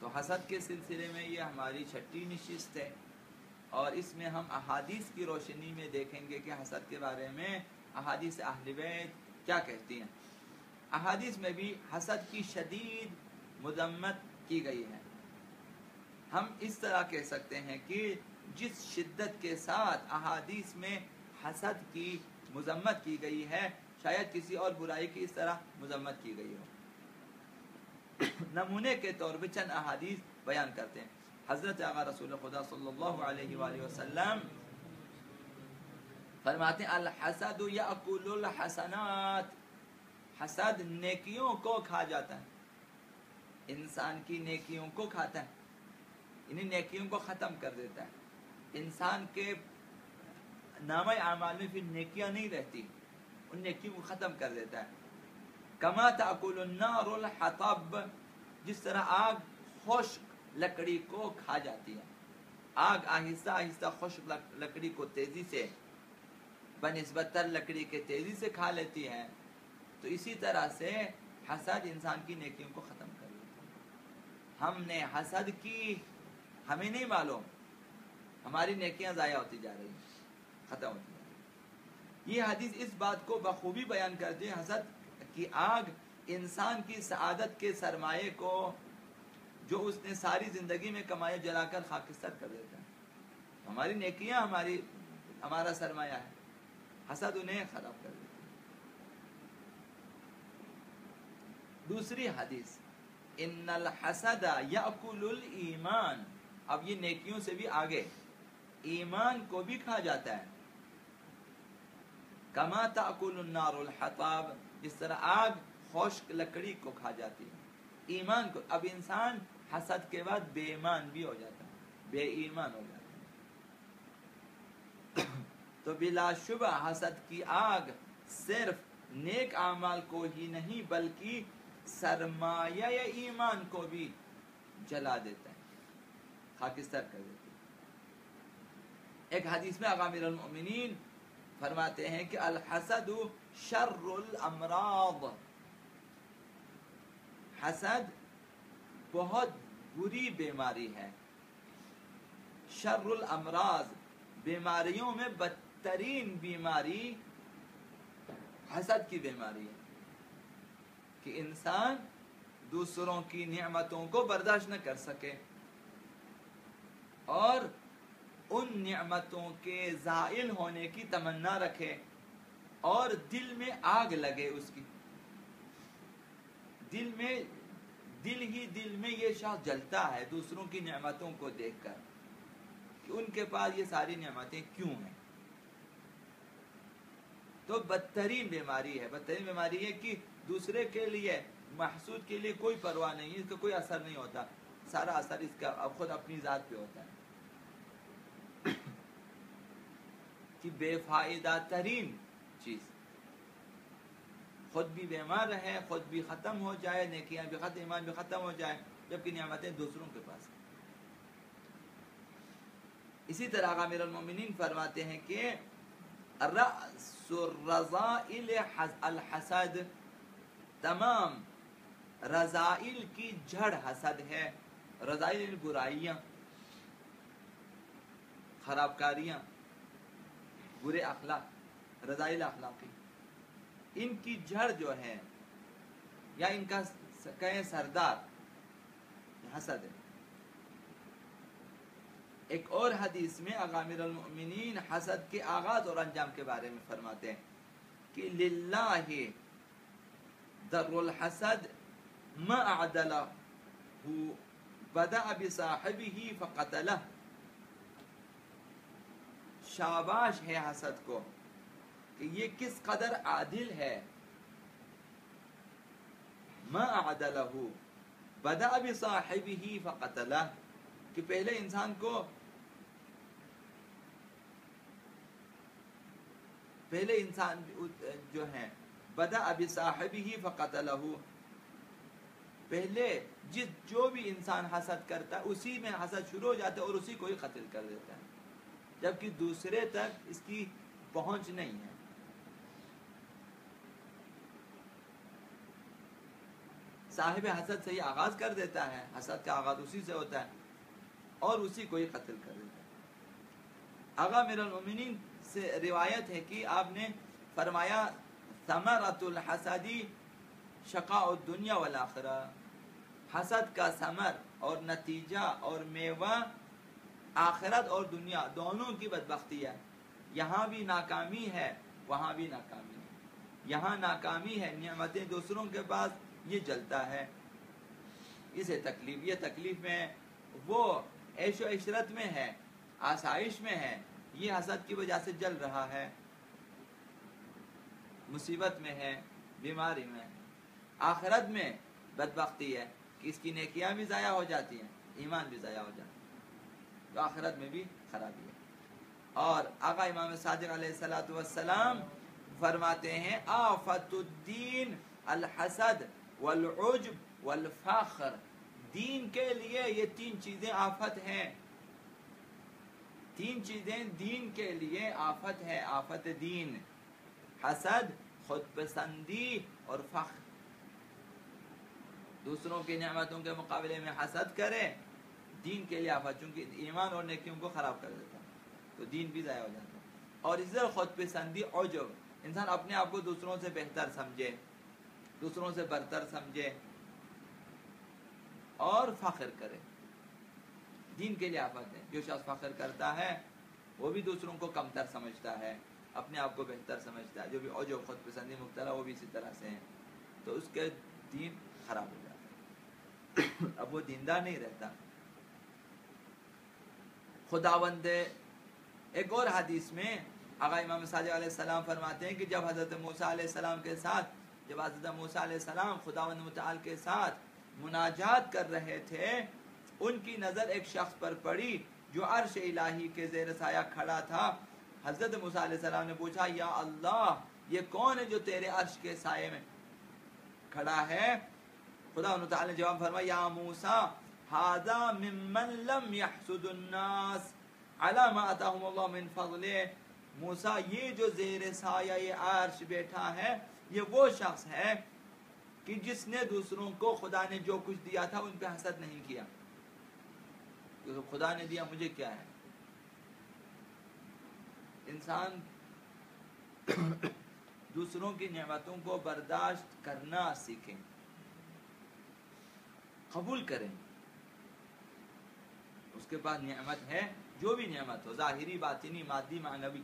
تو حسد کے سلسلے میں یہ ہماری چھٹی نشست ہے، اور اس میں ہم احادیث کی روشنی میں دیکھیں گے کہ حسد کے بارے میں احادیث اہل بیت کیا کہتی ہیں۔ احادیث میں بھی حسد کی شدید مذمت کی گئی ہے۔ ہم اس طرح کہہ سکتے ہیں کہ جس شدت کے ساتھ احادیث میں حسد کی مذمت کی گئی ہے، شاید کسی اور برائی کی اس طرح مذمت کی گئی ہو۔ نمونے کے طور پہ چند احادیث بیان کرتے ہیں۔ حضرت آقا رسول خدا صلی اللہ علیہ وآلہ وسلم فرماتے ہیں الحسد یأکل الحسنات، حسد نیکیوں کو کھا جاتا ہے، انسان کی نیکیوں کو کھاتا ہے، انہیں نیکیوں کو ختم کر دیتا ہے۔ انسان کے نامہ اعمال میں پھر نیکیاں نہیں رہتی، ان نیکیوں کو ختم کر دیتا ہے۔ کما تأکل النار الحطب، جس طرح آگ خشک لکڑی کو کھا جاتی ہے، آگ آہستہ آہستہ خشک لکڑی کو تیزی سے بنسبت تر لکڑی کے تیزی سے کھا لیتی ہے، تو اسی طرح سے حسد انسان کی نیکیوں کو ختم کر دیتا ہے۔ ہم نے حسد کی، ہمیں نہیں معلوم، ہماری نیکیاں ضائع ہوتی جا رہی ہیں، ختم ہوتی جا رہی ہیں۔ یہ حدیث اس بات کو بخوبی بیان کرتی ہے، حسد کی آگ انسان کی سعادت کے سرمایے کو جو اس نے ساری زندگی میں کمایا جلا کر خاکستر کر دیتا ہے۔ ہماری نیکیاں ہمارا سرمایہ ہے، حسد انہیں خراب کر دیتا ہے۔ دوسری حدیث ان الحسد یأکل الایمان، اب یہ نیکیوں سے بھی آگے، ایمان کو بھی کھا جاتا ہے۔ کما تأکل النار الحطب، جس طرح آگ خشک لکڑی کو کھا جاتی ہے، ایمان کو۔ اب انسان حسد کے بعد بے ایمان بھی ہو جاتا ہے، بے ایمان ہو جاتا ہے۔ تو بلا شبہ حسد کی آگ صرف نیک اعمال کو ہی نہیں بلکہ سرمایہ ایمان کو بھی جلا دیتا ہے، خاکستر کر دیتا ہے۔ ایک حدیث میں آقا امیر المؤمنین فرماتے ہیں کہ الحسد شر الامراض، حسد بہت بری بیماری ہے، شر الامراض، بیماریوں میں بدترین بیماری حسد کی بیماری ہے، کہ انسان دوسروں کی نعمتوں کو برداشت نہ کر سکے اور ان نعمتوں کے زائل ہونے کی تمنا رکھے، اور دل میں آگ لگے اس کی، دل میں یہ شخص جلتا ہے دوسروں کی نعمتوں کو دیکھ کر کہ ان کے پاس یہ ساری نعمتیں کیوں ہیں۔ تو بدترین بیماری ہے، بدترین بیماری ہے کہ دوسرے کے لیے، محسود کے لیے کوئی پرواہ نہیں ہے، اس کا کوئی اثر نہیں ہوتا، سارا اثر اس کا خود اپنی ذات پہ ہوتا ہے، کہ بے فائدہ ترین چیز، خود بھی بیمار رہے، خود بھی ختم ہو جائے، نیکیاں بھی ختم، ایمان بھی ختم ہو جائے، جبکہ نعمتیں دوسروں کے پاس ہیں۔ اسی طرح امیر المومنین فرماتے ہیں کہ رأس الرذائل الحسد، تمام رذائل کی جڑ حسد ہے۔ رذائل برائیاں، خراب کاریاں، برے اخلاق، رذائل اخلاقی، ان کی جڑ جو ہے یا ان کا کہیں سردار حسد ہے۔ ایک اور حدیث میں آقا امیر المؤمنین حسد کے آغاز اور انجام کے بارے میں فرماتے ہیں کہ للہ در الحسد ما اعدلہ بدأ بصاحبہ فقتلہ، شاباش ہے حسد کو کہ یہ کس قدر عادل ہے، ما اعدلہ بدأ بصاحبہ فقتلہ، کہ پہلے انسان کو، پہلے انسان جو ہے بدأ بصاحبہ فقتلہ، پہلے جو بھی انسان حسد کرتا ہے اسی میں حسد شروع ہو جاتا ہے اور اسی کو ہی قتل کر دیتا ہے، جبکہ دوسرے تک اس کی پہنچ نہیں ہے۔ صاحب حسد سے ہی آغاز کر دیتا ہے، حسد کا آغاز اسی سے ہوتا ہے اور اسی کو ہی قتل کر دیتا ہے۔ آقا امیر المومنین سے روایت ہے کہ آپ نے فرمایا ثمرۃ الحسدی شقاء الدنیا والآخرہ، حسد کا ثمر اور نتیجہ اور میوہ آخرت اور دنیا دونوں کی بدبختی ہے۔ یہاں بھی ناکامی ہے، وہاں بھی ناکامی ہے۔ یہاں ناکامی ہے، نعمتیں دوسروں کے پاس، یہ جلتا ہے، اسے تکلیف، یہ تکلیف میں ہے، وہ عیش و عشرت میں ہے، آسائش میں ہے، یہ حسد کی وجہ سے جل رہا ہے، مصیبت میں ہے، بیماری میں۔ آخرت میں بدبختی ہے کہ اس کی نیکیاں بھی ضائع ہو جاتی ہیں، ایمان بھی ضائع ہو جاتا ہے، تو آخرت میں بھی خرابی ہے۔ اور آقا امام صادق علیہ السلام فرماتے ہیں آفت الدین الحسد والعجب والفخر، دین کے لیے یہ تین چیزیں آفت ہیں، تین چیزیں دین کے لیے آفت ہے، آفت دین، حسد، خود پسندی اور فخر۔ دوسروں کی نعمتوں کے مقابلے میں حسد کرے، دین کے لیے آفت، چونکہ ایمان اور نیکیوں کو خراب کر دیتا ہے تو دین بھی ضائع ہو جاتا ہے۔ اور اس طرح خود پسندی، عجب، انسان اپنے آپ کو دوسروں سے بہتر سمجھے، دوسروں سے برتر سمجھے اور فخر کرے، دین کے لیے آفت ہے۔ جو شخص فخر کرتا ہے وہ بھی دوسروں کو کمتر سمجھتا ہے، اپنے آپ کو بہتر سمجھتا ہے۔ جو بھی عجب، خود پسندی مبتلا، وہ بھی اسی طرح سے ہیں، تو اس کے دین خراب ہو جاتا ہے، اب وہ دیندار نہیں رہتا۔ خداوند ایک اور حدیث میں آقا امام صادق علیہ السلام فرماتے ہیں کہ جب حضرت موسیٰ علیہ السلام کے ساتھ، جب حضرت موسیٰ علیہ السلام خداوند متعال کے ساتھ مناجات کر رہے تھے، ان کی نظر ایک شخص پر پڑی جو عرش الہی کے زیر سایہ کھڑا تھا۔ حضرت موسیٰ علیہ السلام نے پوچھا یا اللہ، یہ کون ہے جو تیرے عرش کے سائے میں کھڑا ہے؟ خداوند تعالی نے جواب فرمایا یا موسیٰ ھذا ممن لم يحسد الناس علی ما آتاہم اللہ من فضلہ، موسیٰ یہ جو زیر سایہ یہ عرش بیٹھا ہے، یہ وہ شخص ہے کہ جس نے دوسروں کو خدا نے جو کچھ دیا تھا ان پہ حسد نہیں کیا، کیونکہ خدا نے دیا مجھے کیا ہے۔ انسان دوسروں کی نعمتوں کو برداشت کرنا سیکھیں، قبول کریں۔ اس کے بعد نعمت ہے، جو بھی نعمت ہو، ظاہری، باطنی، مادی، معنوی،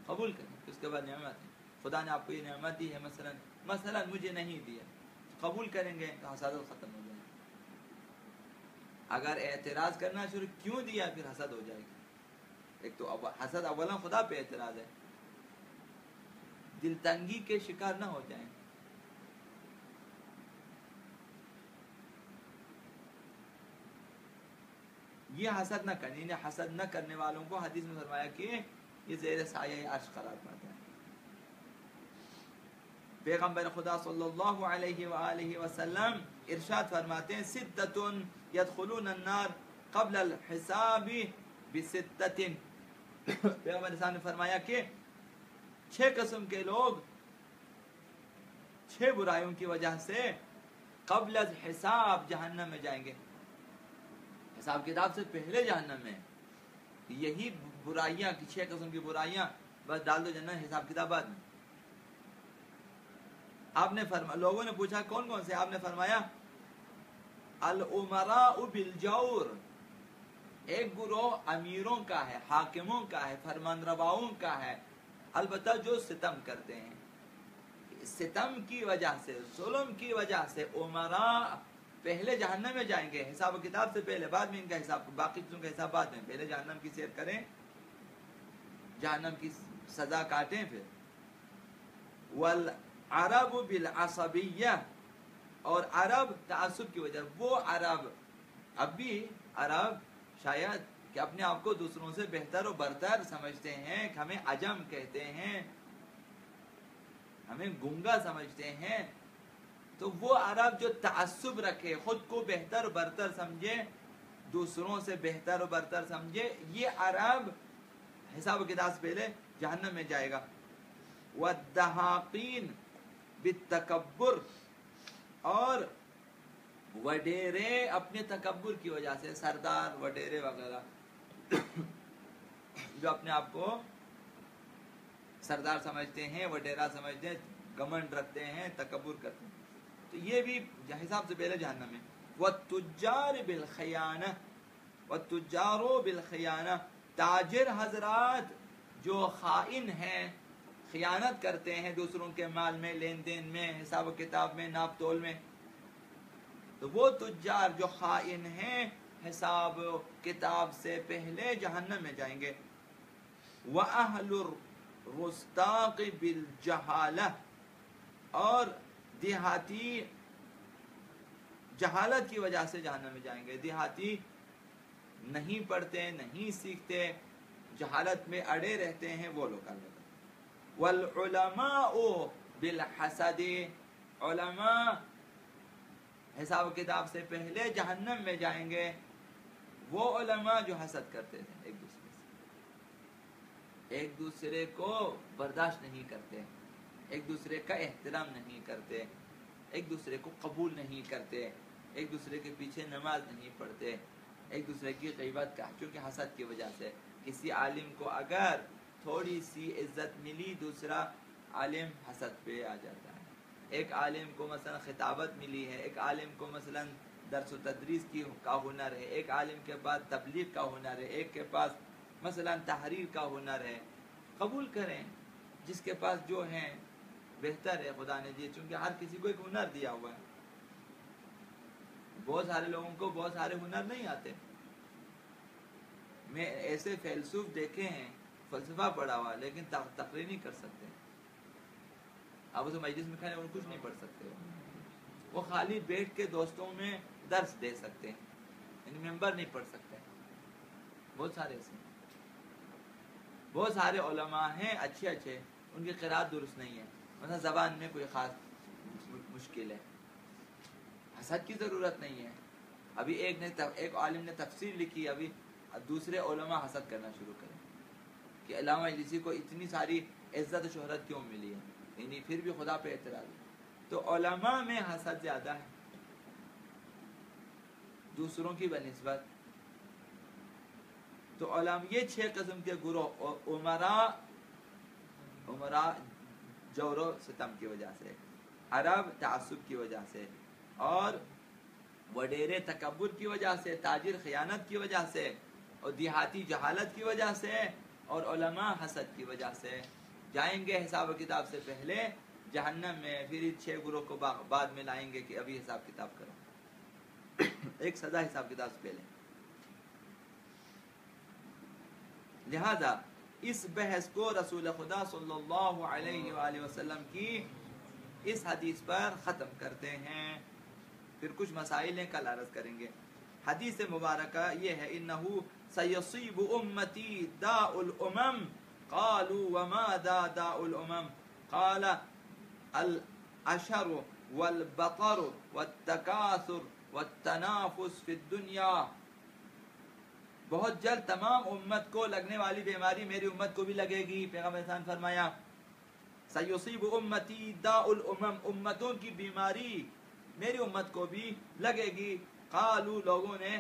قبول کریں۔ اس کے بعد نعمت ہے، خدا نے آپ کو یہ نعمت دی ہے، مثلا مجھے نہیں دیا، قبول کریں گے تو حسد ختم ہو جائے گا۔ اگر اعتراض کرنا شروع کیوں دیا، پھر حسد ہو جائے گا۔ ایک تو حسد اولا خدا پہ اعتراض ہے، دل تنگی کے شکار نہ ہو جائیں۔ یہ حسد نہ کریں، انہیں حسد نہ کرنے والوں کو حدیث میں فرمایا کہ یہ زیر سایہ عرش قرار پاتا ہے۔ پیغمبر خدا صلی اللہ علیہ وآلہ وسلم ارشاد فرماتے ہیں ستۃ یدخلون النار قبل الحساب بستۃ، پیغمبر صاحب نے فرمایا کہ 6 قسم کے لوگ 6 برائیوں کی وجہ سے قبل الحساب جہنم میں جائیں گے، حساب کتاب سے پہلے جہنم میں۔ یہی برائیاں، 6 قسم کی برائیاں، بس ڈال دو جنت، حساب کتاب بعد میں۔ آپ نے لوگوں نے پوچھا کون کون سے؟ آپ نے فرمایا الامراء بالجور، ایک گروہ امیروں کا ہے، حاکموں کا ہے، فرمان رواؤں کا ہے، البتہ جو ستم کرتے ہیں، ستم کی وجہ سے، ظلم کی وجہ سے امراء پہلے جہنم میں جائیں گے، حساب و کتاب سے پہلے، بعد میں ان کا حساب، باقی چیزوں کا حساب بعد میں، پہلے جہنم کی سیر کریں، جہنم کی سزا کاٹیں پھر۔ والعرب بالعصبیہ، اور عرب تعصب کی وجہ، وہ عرب، اب بھی عرب شاید کہ اپنے آپ کو دوسروں سے بہتر و برتر سمجھتے ہیں، ہمیں عجم کہتے ہیں، ہمیں گنگا سمجھتے ہیں، تو وہ عرب جو تعصب رکھے، خود کو بہتر و برتر سمجھے، دوسروں سے بہتر و برتر سمجھے، یہ عرب حساب و کتاب سے پہلے جہنم میں جائے گا۔ والدہاقین بالتکبر، اور وڈیرے اپنے تکبر کی وجہ سے، سردار وڈیرے وغیرہ جو اپنے آپ کو سردار سمجھتے ہیں، وڈیرا سمجھتے ہیں، گمنڈ رکھتے ہیں، تکبر کرتے ہیں، تو یہ بھی حساب سے پہلے جہنم میں. وَالتُّجَّارِ بِالْخِيَانَةِ وَالتُّجَّارُ بِالْخِيَانَةِ، تاجر حضرات جو خائن ہیں، خیانت کرتے ہیں دوسروں کے مال میں، لین دین میں، حساب و کتاب میں، ناپ تول میں، تو وہ تجار جو خائن ہیں حساب و کتاب سے پہلے جہنم میں جائیں گے. وَأَهْلُ الرُّسْتَاقِ بِالْجَهَالَةِ، اور دیہاتی جہالت کی وجہ سے جہنم میں جائیں گے. دیہاتی نہیں پڑھتے، نہیں سیکھتے، جہالت میں اڑے رہتے ہیں، وہ لوگ اللہ. وَالْعُلَمَاءُ بِالْحَسَدِ، علماء حساب و کتاب سے پہلے جہنم میں جائیں گے. وہ علماء جو حسد کرتے تھے ایک دوسرے سے، ایک دوسرے کو برداشت نہیں کرتے، ایک دوسرے کا احترام نہیں کرتے، ایک دوسرے کو قبول نہیں کرتے، ایک دوسرے کے پیچھے نماز نہیں پڑھتے، ایک دوسرے کی غیبت کا، چونکہ حسد کی وجہ سے کسی عالم کو اگر تھوڑی سی عزت ملی، دوسرا عالم حسد پہ آ جاتا ہے. ایک عالم کو مثلا خطابت ملی ہے، ایک عالم کو مثلا درس و تدریس کا ہنر ہے، ایک عالم کے پاس تبلیغ کا ہنر ہے، ایک کے پاس مثلا تحریر کا ہنر ہے، قبول کریں جس کے پاس جو ہے بہتر ہے. خدا نے دی، چونکہ ہر کسی کو ایک ہنر دیا ہوا ہے. بہت سارے لوگوں کو بہت سارے ہنر نہیں آتے. میں ایسے فیلسوف دیکھے ہیں، فلسفہ پڑھا ہوا لیکن تقریر نہیں کر سکتے. آپ اسے مجلس میں کھڑے کچھ نہیں پڑھ سکتے. وہ خالی بیٹھ کے دوستوں میں درس دے سکتے ہیں، یعنی ممبر نہیں پڑھ سکتے. بہت سارے ایسے بہت سارے علماء ہیں اچھے اچھے، ان کی قرات درست نہیں ہے، مثلا زبان میں کوئی خاص مشکل ہے. حسد کی ضرورت نہیں ہے. ابھی ایک عالم نے تفسیر لکھی، ابھی دوسرے علماء حسد کرنا شروع کریں کہ علامہ اجلسی کو اتنی ساری عزت و شہرت کیوں ملی ہے، یعنی پھر بھی خدا پہ اعتراض ہے. تو علماء میں حسد زیادہ ہے دوسروں کی بنسبت. تو علماء یہ 6 قسم کے گروہ، عمراء جور و ستم کی وجہ سے، عرب تعصب کی وجہ سے، اور وڈیرے تکبر کی وجہ سے، تاجر خیانت کی وجہ سے، اور دیہاتی جہالت کی وجہ سے، اور علماء حسد کی وجہ سے جائیں گے حساب و کتاب سے پہلے جہنم میں. پھر ان 6 گروہ کو بعد میں لائیں گے کہ ابھی حساب کتاب کرو. ایک سزا حساب کتاب سے پہلے. لہذا اس بحث کو رسول خدا صلی اللہ علیہ وآلہ وسلم کی اس حدیث پر ختم کرتے ہیں. پھر کچھ مسائل ہیں، کل عرض کریں گے. حدیث مبارکہ یہ ہے، انہو سیصیب امتی داء الامم. قالوا وما داء الامم؟ قال العشر والبطر والتکاثر والتنافس فی الدنیا. بہت جلد تمام امت کو لگنے والی بیماری میری امت کو بھی لگے گی. پیغمبر احسان فرمایا سیصیب امتی داء الامم، امتوں کی بیماری میری امت کو بھی لگے گی. قالوا، لوگوں نے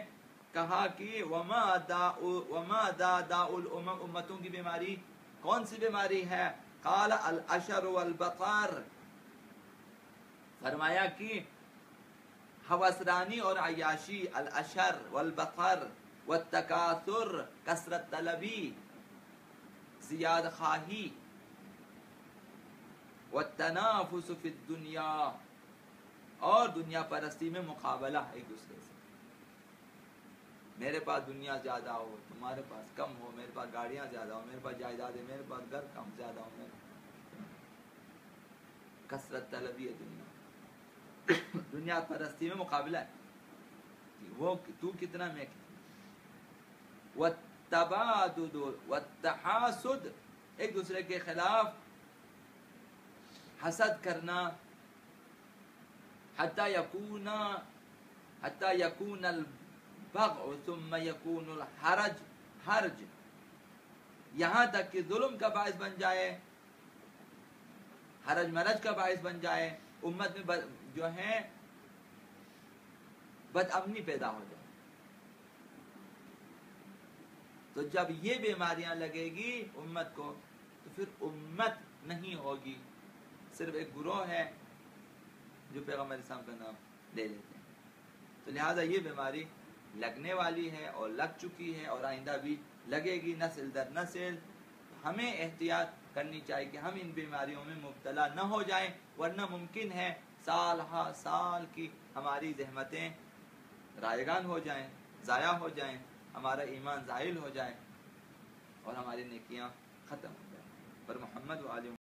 کہا کہ وما داء الامم، امتوں کی بیماری کون سی بیماری ہے؟ قال العشر والبطر، فرمایا کہ ہوسرانی اور عیاشی، العشر والبطر والتکاثر، کثرت طلبی، زیاد خواہی، والتنافس فی الدنیا، اور دنیا پرستی میں مقابلہ ایک دوسرے سے. میرے پاس دنیا زیادہ ہو، تمہارے پاس کم ہو، میرے پاس گاڑیاں زیادہ ہو، میرے پاس جائیداد ہے، میرے پاس گھر کم زیادہ ہو. کثرت طلبی ہے دنیا پرستی میں مقابلہ ہے، وہ تو کتنا میں کتنا. والتبادد والتحاسد، ایک دوسرے کے خلاف حسد کرنا. حتی یکون البغض ثم یکون حرج، یہاں تک کہ ظلم کا باعث بن جائے، حرج مرج کا باعث بن جائے. امت میں جو ہے بد امنی پیدا ہو جائے. تو جب یہ بیماریاں لگے گی امت کو تو پھر امت نہیں ہوگی، صرف ایک گروہ ہے جو پیغمبر اسلام کا نام لے لیتے ہیں. تو لہٰذا یہ بیماری لگنے والی ہے اور لگ چکی ہے اور آئندہ بھی لگے گی نسل در نسل. ہمیں احتیاط کرنی چاہیے کہ ہم ان بیماریوں میں مبتلا نہ ہو جائیں، ورنہ ممکن ہے سال ہا سال کی ہماری زحمتیں رائگان ہو جائیں، ضائع ہو جائیں، ہمارا ایمان زائل ہو جائے اور ہماری نیکیاں ختم ہو جائیں. پر محمد و آل